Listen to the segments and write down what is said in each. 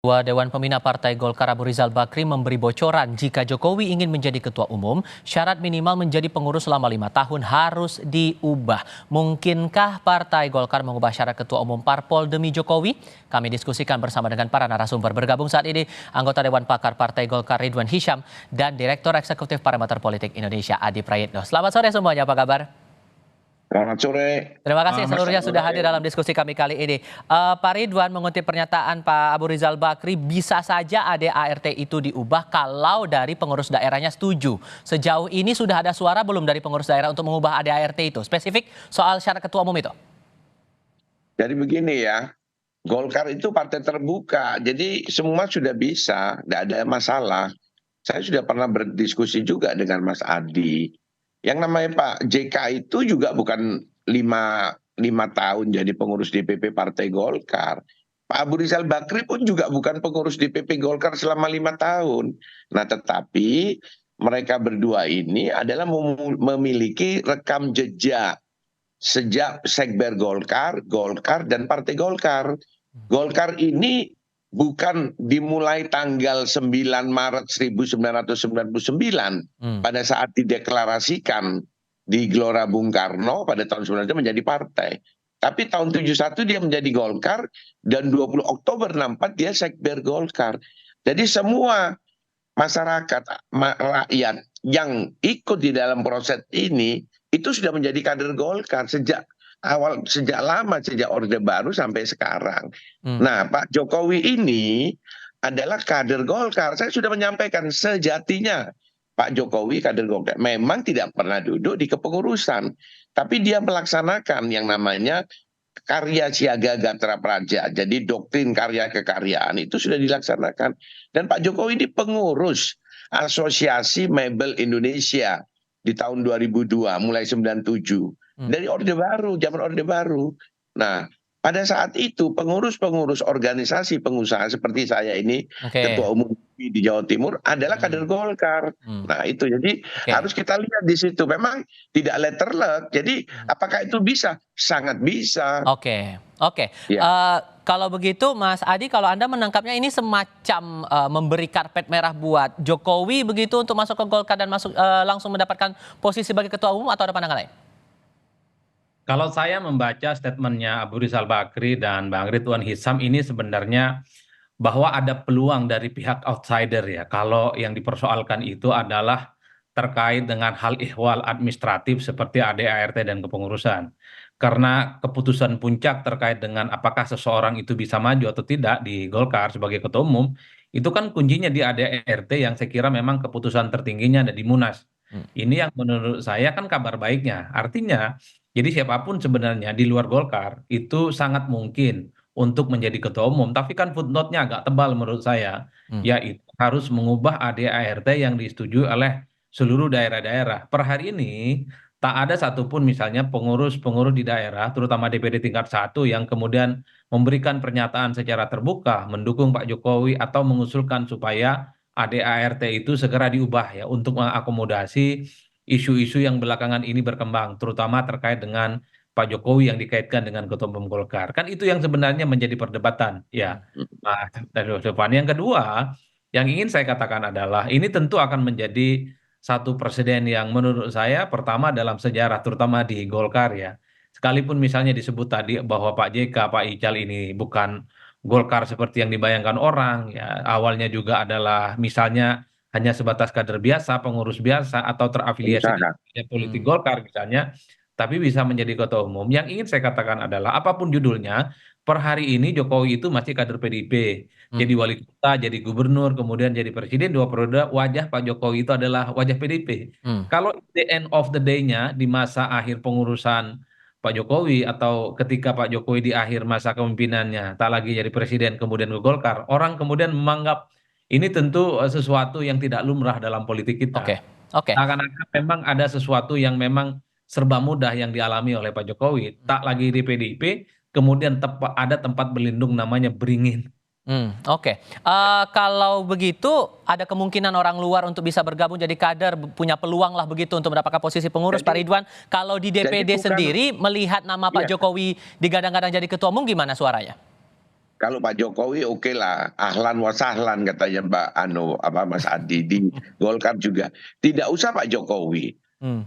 Ketua Dewan Pembina Partai Golkar Abu Rizal Bakri memberi bocoran jika Jokowi ingin menjadi ketua umum, syarat minimal menjadi pengurus selama 5 tahun harus diubah. Mungkinkah Partai Golkar mengubah syarat ketua umum parpol demi Jokowi? Kami diskusikan bersama dengan para narasumber. Bergabung saat ini anggota Dewan Pakar Partai Golkar Ridwan Hisyam dan Direktur Eksekutif Parameter Politik Indonesia Adi Prayitno. Selamat sore semuanya, apa kabar? Selamat sore. Terima kasih seluruhnya sudah hadir dalam diskusi kami kali ini. Pak Ridwan, mengutip pernyataan Pak Abu Rizal Bakri, bisa saja ADART itu diubah kalau dari pengurus daerahnya setuju. Sejauh ini sudah ada suara belum dari pengurus daerah untuk mengubah ADART itu? Spesifik soal syarat ketua umum itu. Jadi begini ya, Golkar itu partai terbuka, jadi semua sudah bisa, tidak ada masalah. Saya sudah pernah berdiskusi juga dengan Mas Adi. Yang namanya Pak JK itu juga bukan lima tahun jadi pengurus DPP Partai Golkar. Pak Abu Rizal Bakri pun juga bukan pengurus DPP Golkar selama 5 tahun. Nah, tetapi mereka berdua ini adalah memiliki rekam jejak sejak Sekber Golkar, Golkar dan Partai Golkar. Golkar ini bukan dimulai tanggal 9 Maret 1999 pada saat dideklarasikan di Gelora Bung Karno pada tahun 1990 menjadi partai. Tapi tahun 71 dia menjadi Golkar dan 20 Oktober 64 dia Sekber Golkar. Jadi semua masyarakat, rakyat yang ikut di dalam proses ini itu sudah menjadi kader Golkar sejak lama, sejak Orde Baru sampai sekarang. Nah, Pak Jokowi ini adalah kader Golkar. Saya sudah menyampaikan sejatinya Pak Jokowi kader Golkar memang tidak pernah duduk di kepengurusan, tapi dia melaksanakan yang namanya karya siaga Gatra Praja. Jadi doktrin karya kekaryaan itu sudah dilaksanakan. Dan Pak Jokowi ini pengurus Asosiasi Mebel Indonesia di tahun 2002, mulai 97. Dari Orde Baru, zaman Orde Baru. Nah, pada saat itu pengurus-pengurus organisasi pengusaha seperti saya ini, Ketua Umum di Jawa Timur adalah kader Golkar. Nah, itu jadi harus kita lihat di situ. Memang tidak letterlek. Jadi apakah itu bisa? Sangat bisa. Oke. Ya. Kalau begitu Mas Adi, kalau Anda menangkapnya ini semacam memberi karpet merah buat Jokowi begitu untuk masuk ke Golkar dan langsung mendapatkan posisi sebagai ketua umum, atau ada pandangan lain? Kalau saya membaca statementnya Abu Rizal Bakri dan Bang Ridwan Hisyam ini sebenarnya bahwa ada peluang dari pihak outsider ya. Kalau yang dipersoalkan itu adalah terkait dengan hal ihwal administratif seperti ADART dan kepengurusan. Karena keputusan puncak terkait dengan apakah seseorang itu bisa maju atau tidak di Golkar sebagai ketua umum, itu kan kuncinya di ADART yang saya kira memang keputusan tertingginya ada di Munas. Ini yang menurut saya kan kabar baiknya. Artinya, jadi siapapun sebenarnya di luar Golkar itu sangat mungkin untuk menjadi ketua umum. Tapi kan footnote-nya agak tebal menurut saya, yaitu harus mengubah ADART yang disetujui oleh seluruh daerah-daerah. Per hari ini tak ada satupun misalnya pengurus-pengurus di daerah, terutama DPD tingkat 1 yang kemudian memberikan pernyataan secara terbuka mendukung Pak Jokowi atau mengusulkan supaya ADART itu segera diubah ya untuk mengakomodasi isu-isu yang belakangan ini berkembang, terutama terkait dengan Pak Jokowi yang dikaitkan dengan Ketua Umum Golkar. Kan itu yang sebenarnya menjadi perdebatan. Ya, Mas Devan. Yang kedua, yang ingin saya katakan adalah ini tentu akan menjadi satu presiden yang menurut saya pertama dalam sejarah, terutama di Golkar ya. Sekalipun misalnya disebut tadi bahwa Pak JK, Pak Ical ini bukan Golkar seperti yang dibayangkan orang, ya awalnya juga adalah misalnya hanya sebatas kader biasa, pengurus biasa, atau terafiliasi dengan politik Golkar misalnya, tapi bisa menjadi ketua umum. Yang ingin saya katakan adalah apapun judulnya, per hari ini Jokowi itu masih kader PDIP, jadi wali kota, jadi gubernur, kemudian jadi presiden 2 periode, wajah Pak Jokowi itu adalah wajah PDIP. Kalau the end of the day-nya di masa akhir pengurusan Pak Jokowi atau ketika Pak Jokowi di akhir masa kepemimpinannya tak lagi jadi presiden kemudian ke Golkar, orang kemudian menganggap ini tentu sesuatu yang tidak lumrah dalam politik kita. Akan-akan memang ada sesuatu yang memang serba mudah yang dialami oleh Pak Jokowi, tak lagi di PDIP, kemudian ada tempat berlindung namanya beringin. Kalau begitu ada kemungkinan orang luar untuk bisa bergabung jadi kader, punya peluang lah begitu untuk mendapatkan posisi pengurus. Pak Ridwan, kalau di DPD sendiri melihat nama Pak Jokowi digadang-gadang jadi ketua umum, gimana suaranya? Kalau Pak Jokowi oke lah, ahlan wa sahlan katanya Mas Adi di Golkar juga. Tidak usah Pak Jokowi. Hmm.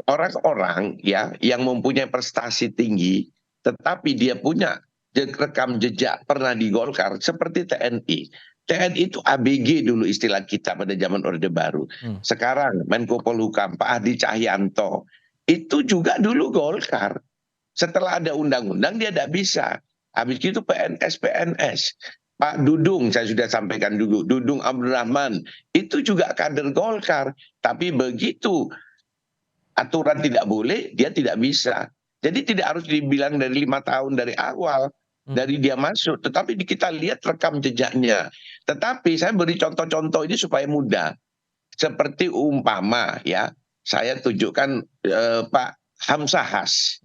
Orang-orang ya yang mempunyai prestasi tinggi, tetapi dia punya rekam jejak pernah di Golkar seperti TNI. TNI itu ABG dulu istilah kita pada zaman Orde Baru. Sekarang Menko Polhukam Pak Hadi Cahyanto itu juga dulu Golkar. Setelah ada undang-undang dia tidak bisa. Habis itu PNS. Pak Dudung, saya sudah sampaikan dulu, Dudung Abdurrahman, itu juga kader Golkar. Tapi begitu aturan tidak boleh, dia tidak bisa. Jadi tidak harus dibilang dari 5 tahun dari awal, dari dia masuk. Tetapi kita lihat rekam jejaknya. Tetapi saya beri contoh-contoh ini supaya mudah. Seperti umpama ya, saya tunjukkan Pak Hamzah Has.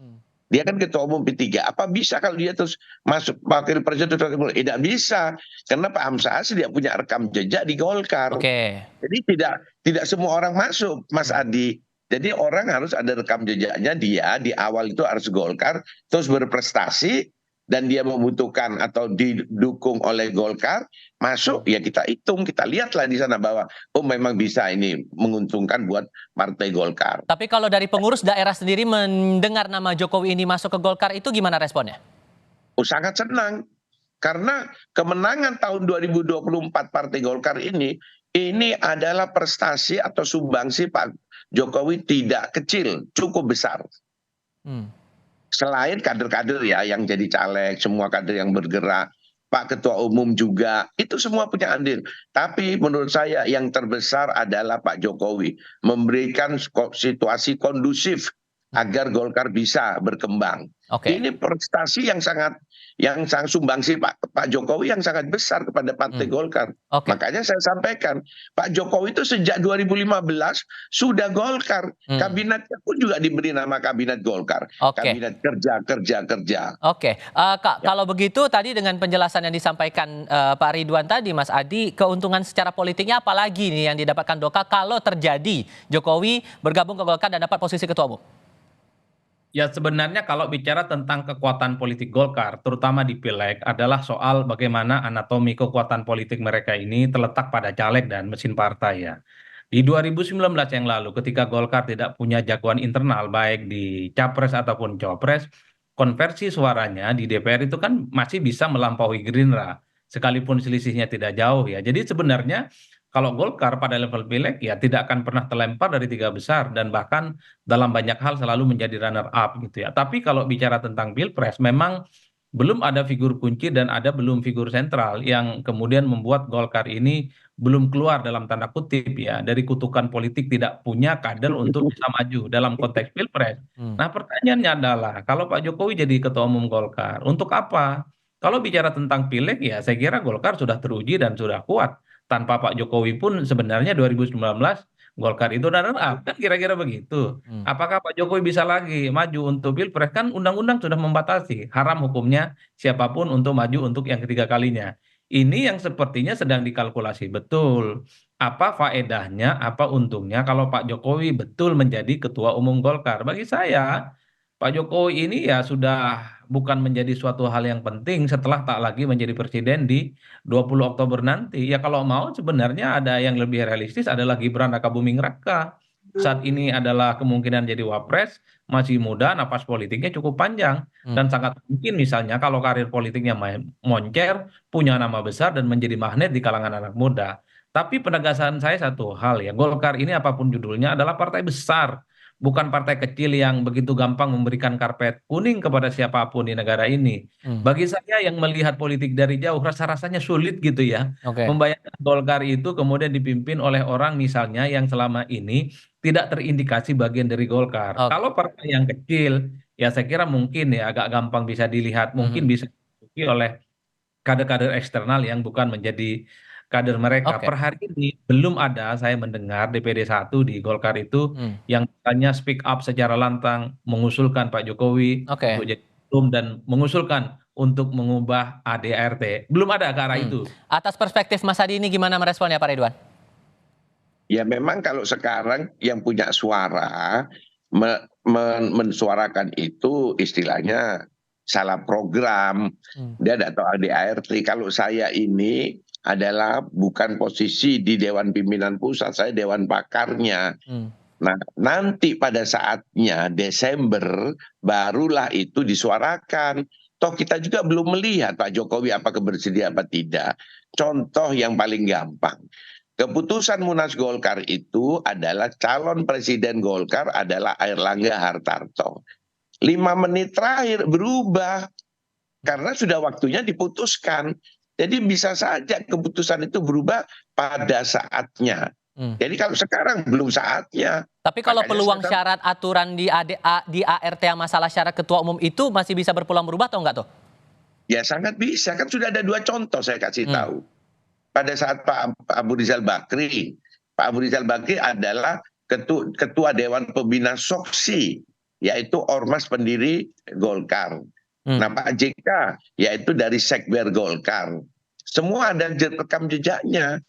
Dia kan ketua umum P3. Apa bisa kalau dia terus masuk wakil presiden? Tidak bisa. Karena Pak Hamzah Has dia punya rekam jejak di Golkar. Jadi tidak semua orang masuk, Mas Adi. Jadi orang harus ada rekam jejaknya, dia di awal itu harus Golkar, terus berprestasi, dan dia membutuhkan atau didukung oleh Golkar, masuk, ya kita hitung, kita lihatlah di sana bahwa, oh memang bisa ini menguntungkan buat Partai Golkar. Tapi kalau dari pengurus daerah sendiri mendengar nama Jokowi ini masuk ke Golkar, itu gimana responnya? Oh, sangat senang. Karena kemenangan tahun 2024 Partai Golkar ini adalah prestasi atau sumbangsi Pak Jokowi tidak kecil, cukup besar. Selain kader-kader ya yang jadi caleg, semua kader yang bergerak, Pak Ketua Umum juga, itu semua punya andil. Tapi menurut saya yang terbesar adalah Pak Jokowi memberikan situasi kondusif agar Golkar bisa berkembang. Ini prestasi yang sangat sumbangsi Pak Jokowi yang sangat besar kepada Partai Golkar. Makanya saya sampaikan, Pak Jokowi itu sejak 2015 sudah Golkar. Kabinetnya pun juga diberi nama Kabinet Golkar. Kabinet kerja. Kak, kalau begitu tadi dengan penjelasan yang disampaikan Pak Ridwan tadi, Mas Adi, keuntungan secara politiknya apalagi nih yang didapatkan Golkar kalau terjadi Jokowi bergabung ke Golkar dan dapat posisi Ketua Umum? Ya sebenarnya kalau bicara tentang kekuatan politik Golkar, terutama di Pileg, adalah soal bagaimana anatomi kekuatan politik mereka ini terletak pada caleg dan mesin partai ya. Di 2019 yang lalu ketika Golkar tidak punya jagoan internal baik di Capres ataupun Copres, konversi suaranya di DPR itu kan masih bisa melampaui Gerindra, sekalipun selisihnya tidak jauh ya. Jadi sebenarnya kalau Golkar pada level pileg ya tidak akan pernah terlempar dari 3 besar dan bahkan dalam banyak hal selalu menjadi runner up gitu ya. Tapi kalau bicara tentang Pilpres memang belum ada figur kunci dan belum figur sentral yang kemudian membuat Golkar ini belum keluar dalam tanda kutip ya dari kutukan politik tidak punya kader untuk bisa maju dalam konteks Pilpres. Nah, pertanyaannya adalah kalau Pak Jokowi jadi ketua umum Golkar, untuk apa? Kalau bicara tentang pileg ya saya kira Golkar sudah teruji dan sudah kuat. Tanpa Pak Jokowi pun sebenarnya 2019 Golkar itu runner up kan kira-kira begitu. Apakah Pak Jokowi bisa lagi maju untuk Pilpres? Kan undang-undang sudah membatasi haram hukumnya siapapun untuk maju untuk yang ketiga kalinya. Ini yang sepertinya sedang dikalkulasi betul. Apa faedahnya, apa untungnya kalau Pak Jokowi betul menjadi ketua umum Golkar? Bagi saya Pak Jokowi ini ya sudah bukan menjadi suatu hal yang penting setelah tak lagi menjadi presiden di 20 Oktober nanti. Ya kalau mau sebenarnya ada yang lebih realistis adalah Gibran Rakabuming Raka. Saat ini adalah kemungkinan jadi wapres, masih muda, napas politiknya cukup panjang. Dan sangat mungkin misalnya kalau karir politiknya moncer, punya nama besar dan menjadi magnet di kalangan anak muda. Tapi penegasan saya satu hal ya, Golkar ini apapun judulnya adalah partai besar. Bukan partai kecil yang begitu gampang memberikan karpet kuning kepada siapapun di negara ini. Bagi saya yang melihat politik dari jauh, rasa-rasanya sulit gitu ya. Membayangkan Golkar itu kemudian dipimpin oleh orang misalnya yang selama ini tidak terindikasi bagian dari Golkar. Kalau partai yang kecil, ya saya kira mungkin ya agak gampang bisa dilihat, mungkin bisa diikuti oleh kader-kader eksternal yang bukan menjadi kader mereka. Per hari ini belum ada saya mendengar DPD 1 di Golkar itu yang misalnya speak up secara lantang mengusulkan Pak Jokowi untuk jadi ketum dan mengusulkan untuk mengubah ADRT. Belum ada ke arah itu. Atas perspektif Mas Adi ini gimana meresponnya Pak Ridwan? Ya memang kalau sekarang yang punya suara mensuarakan itu istilahnya salah program, dia tidak tahu ADART. Kalau saya ini adalah bukan posisi di Dewan Pimpinan Pusat, saya Dewan Pakarnya. Nah, nanti pada saatnya Desember barulah itu disuarakan. Toh kita juga belum melihat Pak Jokowi apakah bersedia apa tidak. Contoh yang paling gampang. Keputusan Munas Golkar itu adalah calon presiden Golkar adalah Airlangga Hartarto. 5 menit terakhir berubah karena sudah waktunya diputuskan. Jadi bisa saja keputusan itu berubah pada saatnya. Jadi kalau sekarang belum saatnya. Tapi kalau Makanya peluang syarat aturan di ART yang masalah syarat ketua umum itu masih bisa berpeluang berubah atau enggak tuh? Ya sangat bisa, kan sudah ada 2 contoh saya kasih tahu. Pada saat Pak Abu Rizal Bakri, Pak Abu Rizal Bakri adalah ketua Dewan Pembina Soksi, yaitu ormas pendiri Golkar. Nah Pak JK, yaitu dari Sekber Golkar. Semua ada rekam jejaknya.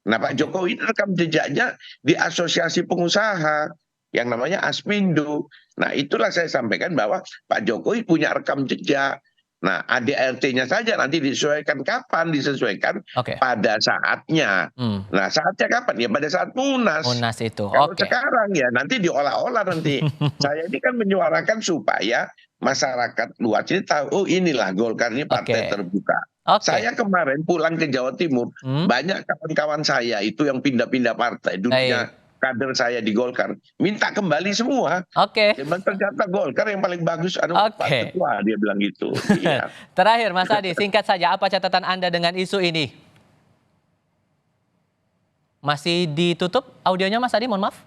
Nah Pak Jokowi rekam jejaknya di Asosiasi Pengusaha yang namanya Asmindo. Nah itulah saya sampaikan bahwa Pak Jokowi punya rekam jejak. Nah ADART-nya saja nanti disesuaikan kapan, disesuaikan pada saatnya. Nah saatnya kapan? Ya pada saat Munas. Munas itu. Kalau sekarang ya nanti diolah-olah nanti. Saya ini kan menyuarakan supaya masyarakat luas ini tahu, oh inilah Golkar ini partai terbuka. Saya kemarin pulang ke Jawa Timur, banyak kawan-kawan saya itu yang pindah-pindah partai, dulunya kader saya di Golkar, minta kembali semua. Ternyata Golkar yang paling bagus, Pak Ketua, dia bilang gitu. Iya. Terakhir Mas Adi, singkat saja, apa catatan Anda dengan isu ini? Masih ditutup audionya Mas Adi, mohon maaf.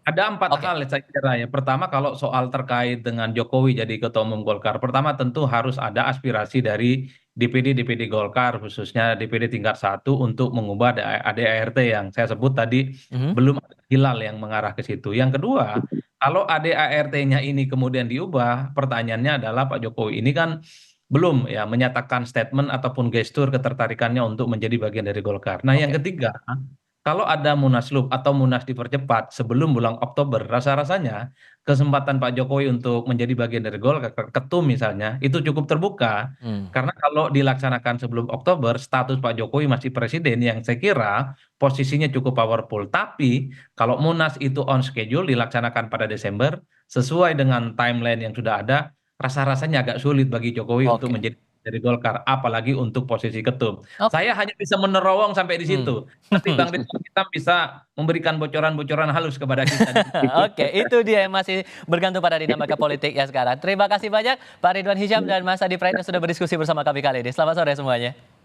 Ada 4 hal saya kira ya. Pertama kalau soal terkait dengan Jokowi jadi ketua umum Golkar. Pertama tentu harus ada aspirasi dari DPD Golkar khususnya DPD tingkat 1 untuk mengubah ADART yang saya sebut tadi belum ada hilal yang mengarah ke situ. Yang kedua, kalau ADART-nya ini kemudian diubah, pertanyaannya adalah Pak Jokowi ini kan belum ya menyatakan statement ataupun gestur ketertarikannya untuk menjadi bagian dari Golkar. Nah, yang ketiga, kalau ada Munaslup atau Munas dipercepat sebelum bulan Oktober, rasa-rasanya kesempatan Pak Jokowi untuk menjadi bagian dari Golkar, ketum misalnya, itu cukup terbuka. Karena kalau dilaksanakan sebelum Oktober, status Pak Jokowi masih presiden yang saya kira posisinya cukup powerful. Tapi kalau Munas itu on schedule dilaksanakan pada Desember, sesuai dengan timeline yang sudah ada, rasa-rasanya agak sulit bagi Jokowi untuk menjadi dari Golkar, apalagi untuk posisi ketum. Saya hanya bisa menerowong sampai di situ. Tapi Bang Ridwan kita bisa memberikan bocoran-bocoran halus kepada kita. Itu dia yang masih bergantung pada dinamika politik ya sekarang. Terima kasih banyak Pak Ridwan Hisyam dan Mas Adi Praetno sudah berdiskusi bersama kami kali ini. Selamat sore semuanya.